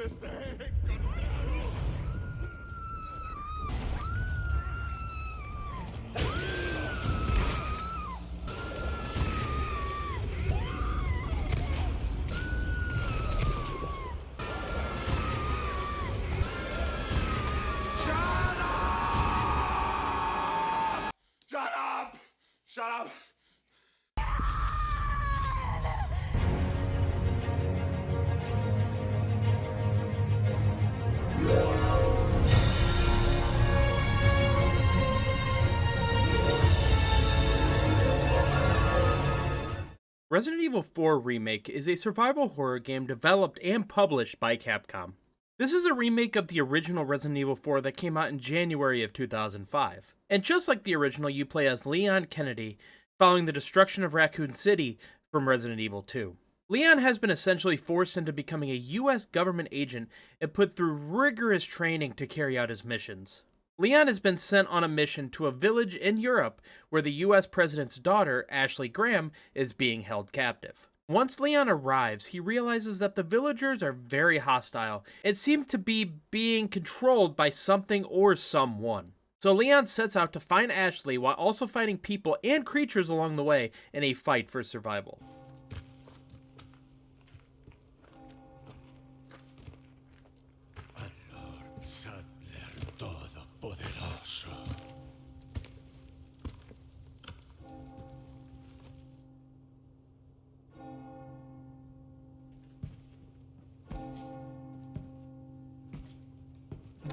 ¡Llévese, encontrado! Shut up! Shut up! Resident Evil 4 Remake is a survival horror game developed and published by Capcom. This is a remake of the original Resident Evil 4 that came out in January of 2005. And just like the original, you play as Leon Kennedy, following the destruction of Raccoon City from Resident Evil 2. Leon has been essentially forced into becoming a US government agent and put through rigorous training to carry out his missions. Leon has been sent on a mission to a village in Europe where the US president's daughter, Ashley Graham, is being held captive. Once Leon arrives, he realizes that the villagers are very hostile and seem to be being controlled by something or someone. So Leon sets out to find Ashley while also fighting people and creatures along the way in a fight for survival.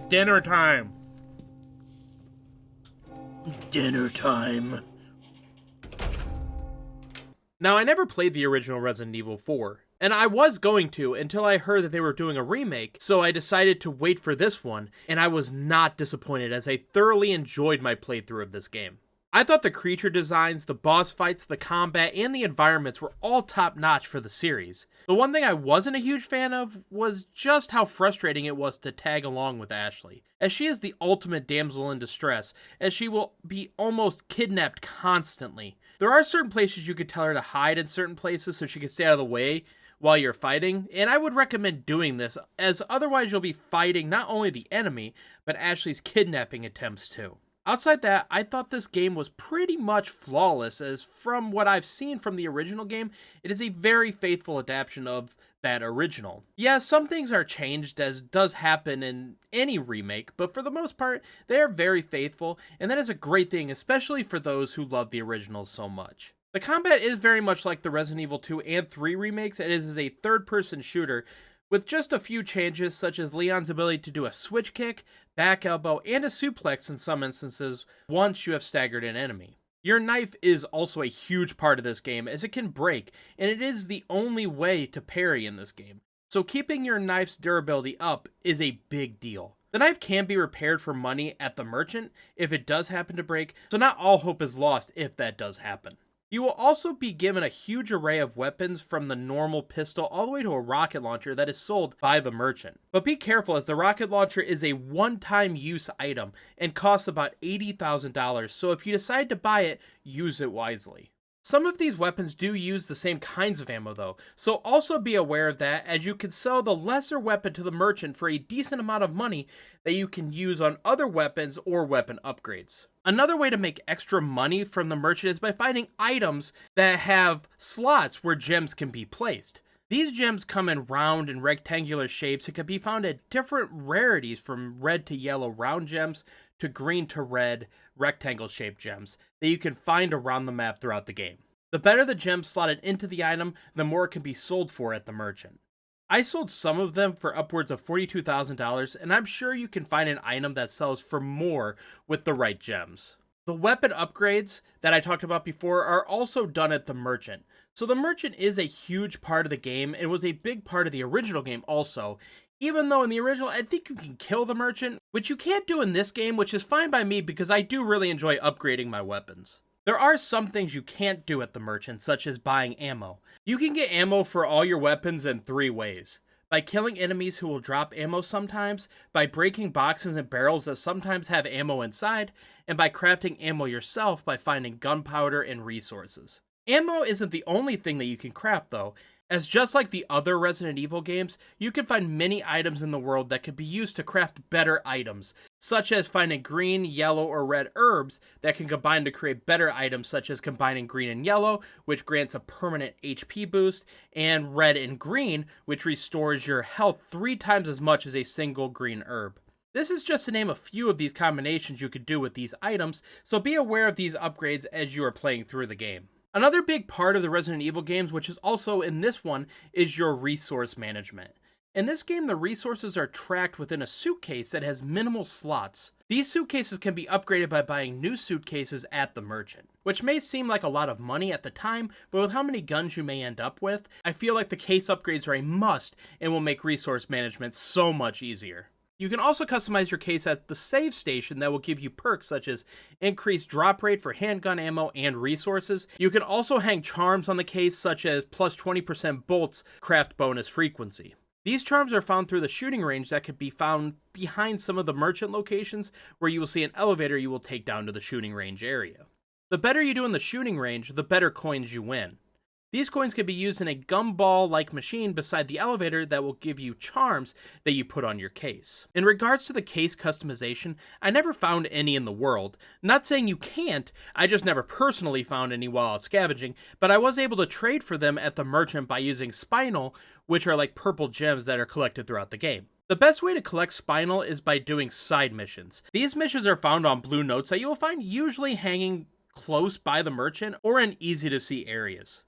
Dinner time! Dinner time. Now, I never played the original Resident Evil 4, and I was going to until I heard that they were doing a remake, so I decided to wait for this one, and I was not disappointed as I thoroughly enjoyed my playthrough of this game. I thought the creature designs, the boss fights, the combat, and the environments were all top-notch for the series. The one thing I wasn't a huge fan of was just how frustrating it was to tag along with Ashley, as she is the ultimate damsel in distress, as she will be almost kidnapped constantly. There are certain places you could tell her to hide in certain places so she can stay out of the way while you're fighting, and I would recommend doing this, as otherwise you'll be fighting not only the enemy, but Ashley's kidnapping attempts too. Outside that, I thought this game was pretty much flawless, as from what I've seen from the original game, it is a very faithful adaptation of that original. Yeah, some things are changed, as does happen in any remake, but for the most part, they are very faithful, and that is a great thing, especially for those who love the original so much. The combat is very much like the Resident Evil 2 and 3 remakes. It is a third-person shooter, with just a few changes, such as Leon's ability to do a switch kick, back elbow, and a suplex in some instances once you have staggered an enemy. Your knife is also a huge part of this game, as it can break, and it is the only way to parry in this game. So keeping your knife's durability up is a big deal. The knife can be repaired for money at the merchant if it does happen to break, so not all hope is lost if that does happen. You will also be given a huge array of weapons, from the normal pistol all the way to a rocket launcher that is sold by the merchant. But be careful, as the rocket launcher is a one-time use item and costs about $80,000, so if you decide to buy it, use it wisely. Some of these weapons do use the same kinds of ammo though, so also be aware of that, as you can sell the lesser weapon to the merchant for a decent amount of money that you can use on other weapons or weapon upgrades. Another way to make extra money from the merchant is by finding items that have slots where gems can be placed. These gems come in round and rectangular shapes and can be found at different rarities, from red to yellow round gems to green to red rectangle-shaped gems that you can find around the map throughout the game. The better the gems slotted into the item, the more it can be sold for at the merchant. I sold some of them for upwards of $42,000, and I'm sure you can find an item that sells for more with the right gems. The weapon upgrades that I talked about before are also done at the merchant. So the merchant is a huge part of the game, and was a big part of the original game also, even though in the original I think you can kill the merchant, which you can't do in this game, which is fine by me because I do really enjoy upgrading my weapons. There are some things you can't do at the merchant, such as buying ammo. You can get ammo for all your weapons in 3 ways. By killing enemies who will drop ammo sometimes, by breaking boxes and barrels that sometimes have ammo inside, and by crafting ammo yourself by finding gunpowder and resources. Ammo isn't the only thing that you can craft though, As just like the other Resident Evil games, you can find many items in the world that could be used to craft better items, such as finding green, yellow, or red herbs that can combine to create better items, such as combining green and yellow, which grants a permanent HP boost, and red and green, which restores your health 3 times as much as a single green herb. This is just to name a few of these combinations you could do with these items, so be aware of these upgrades as you are playing through the game. Another big part of the Resident Evil games, which is also in this one, is your resource management. In this game, the resources are tracked within a suitcase that has minimal slots. These suitcases can be upgraded by buying new suitcases at the merchant, which may seem like a lot of money at the time, but with how many guns you may end up with, I feel like the case upgrades are a must and will make resource management so much easier. You can also customize your case at the save station that will give you perks such as increased drop rate for handgun ammo and resources. You can also hang charms on the case such as plus 20% bolts craft bonus frequency. These charms are found through the shooting range that can be found behind some of the merchant locations where you will see an elevator you will take down to the shooting range area. The better you do in the shooting range, the better coins you win. These coins can be used in a gumball-like machine beside the elevator that will give you charms that you put on your case. In regards to the case customization, I never found any in the world. Not saying you can't, I just never personally found any while out scavenging, but I was able to trade for them at the merchant by using Spinal, which are like purple gems that are collected throughout the game. The best way to collect Spinal is by doing side missions. These missions are found on blue notes that you will find usually hanging close by the merchant or in easy-to-see areas.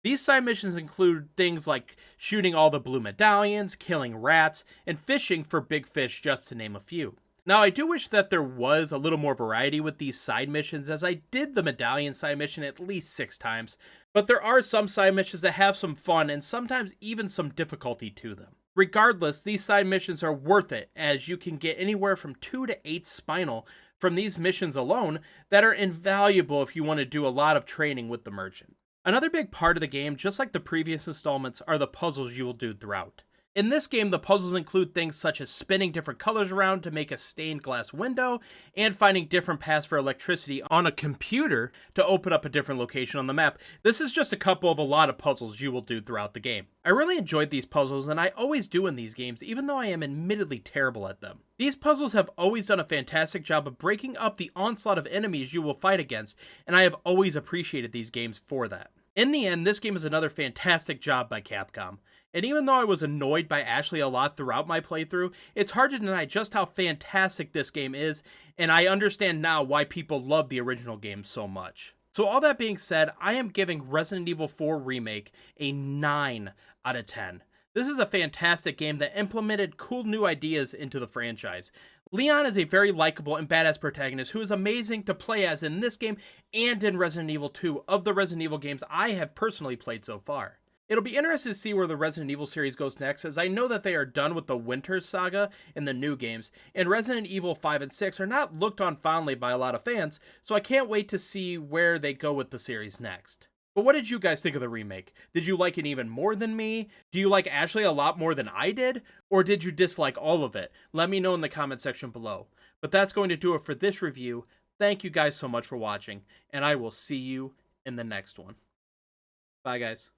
These side missions include things like shooting all the blue medallions, killing rats, and fishing for big fish, just to name a few. Now, I do wish that there was a little more variety with these side missions, as I did the medallion side mission at least 6 times, but there are some side missions that have some fun and sometimes even some difficulty to them. Regardless, these side missions are worth it, as you can get anywhere from 2 to 8 Spinal from these missions alone that are invaluable if you want to do a lot of training with the merchant. Another big part of the game, just like the previous installments, are the puzzles you will do throughout. In this game, the puzzles include things such as spinning different colors around to make a stained glass window, and finding different paths for electricity on a computer to open up a different location on the map. This is just a couple of a lot of puzzles you will do throughout the game. I really enjoyed these puzzles, and I always do in these games, even though I am admittedly terrible at them. These puzzles have always done a fantastic job of breaking up the onslaught of enemies you will fight against, and I have always appreciated these games for that. In the end, this game is another fantastic job by Capcom. And even though I was annoyed by Ashley a lot throughout my playthrough, it's hard to deny just how fantastic this game is, and I understand now why people love the original game so much. So all that being said, I am giving Resident Evil 4 Remake a 9 out of 10. This is a fantastic game that implemented cool new ideas into the franchise. Leon is a very likable and badass protagonist who is amazing to play as in this game and in Resident Evil 2 of the Resident Evil games I have personally played so far. It'll be interesting to see where the Resident Evil series goes next, as I know that they are done with the Winter Saga in the new games, and Resident Evil 5 and 6 are not looked on fondly by a lot of fans, so I can't wait to see where they go with the series next. But what did you guys think of the remake? Did you like it even more than me? Do you like Ashley a lot more than I did? Or did you dislike all of it? Let me know in the comment section below. But that's going to do it for this review. Thank you guys so much for watching, and I will see you in the next one. Bye guys.